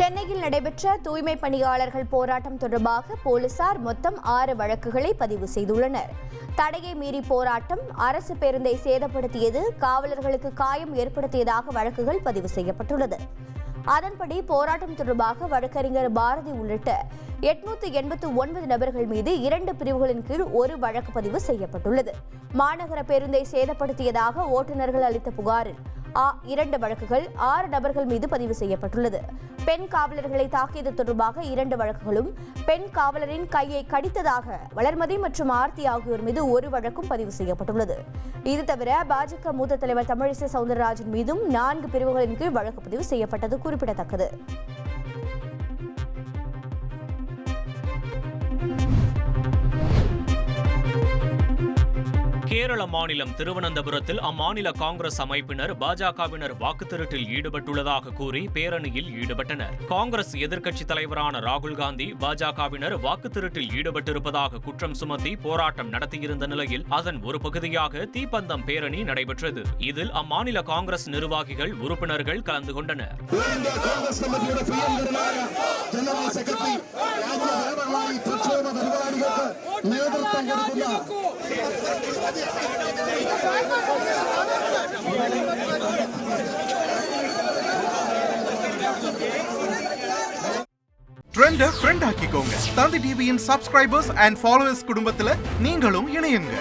சென்னையில் நடைபெற்ற தூய்மை பணியாளர்கள் போராட்டம் தொடர்பாக போலீசார் மொத்தம் 6 வழக்குகளை பதிவு செய்துள்ளனர். தடையை மீறி போராட்டம், அரசு பேருந்தை சேதப்படுத்தியது, காவலர்களுக்கு காயம் ஏற்படுத்தியதாக வழக்குகள் பதிவு செய்யப்பட்டுள்ளது. அதன்படி போராட்டம் தொடர்பாக வழக்கறிஞர் பாரதி உள்ளிட்ட 889 நபர்கள் மீது 2 பிரிவுகளின் கீழ் ஒரு வழக்கு பதிவு செய்யப்பட்டுள்ளது. மாநகர பேருந்தை சேதப்படுத்தியதாக ஓட்டுநர்கள் அளித்த புகாரில் 2 வழக்குகள், 6 நபர்கள் மீது பதிவு செய்யப்பட்டுள்ளது. பெண் காவலர்களை தாக்கியது தொடர்பாக 2 வழக்குகளும், பெண் காவலரின் கையை கடித்ததாக வளர்மதி மற்றும் ஆர்த்தி ஆகியோர் மீது 1 வழக்கும் பதிவு செய்யப்பட்டுள்ளது. இது தவிர பாஜக மூத்த தலைவர் தமிழிசை சவுந்தரராஜன் மீதும் 4 பிரிவுகளின் கீழ் வழக்கு பதிவு செய்யப்பட்டது குறிப்பிடத்தக்கது. கேரள மாநிலம் திருவனந்தபுரத்தில் அம்மாநில காங்கிரஸ் அமைப்பினர் பாஜகவினர் வாக்குத்திருட்டில் ஈடுபட்டுள்ளதாக கூறி பேரணியில் ஈடுபட்டனர். காங்கிரஸ் எதிர்க்கட்சித் தலைவரான ராகுல் காந்தி பாஜகவினர் வாக்குத்திருட்டில் ஈடுபட்டிருப்பதாக குற்றம் சுமத்தி போராட்டம் நடத்தியிருந்த நிலையில் அதன் ஒரு பகுதியாக தீப்பந்தம் பேரணி நடைபெற்றது. இதில் அம்மாநில காங்கிரஸ் நிர்வாகிகள், உறுப்பினர்கள் கலந்து கொண்டனர். ட்ரெண்ட ஃப்ரெண்ட் ஆக்கிக்கோங்க. தந்தி டிவியின் சப்ஸ்கிரைபர்ஸ் அண்ட் ஃபாலோவர்ஸ் குடும்பத்துல நீங்களும் இணையுங்க.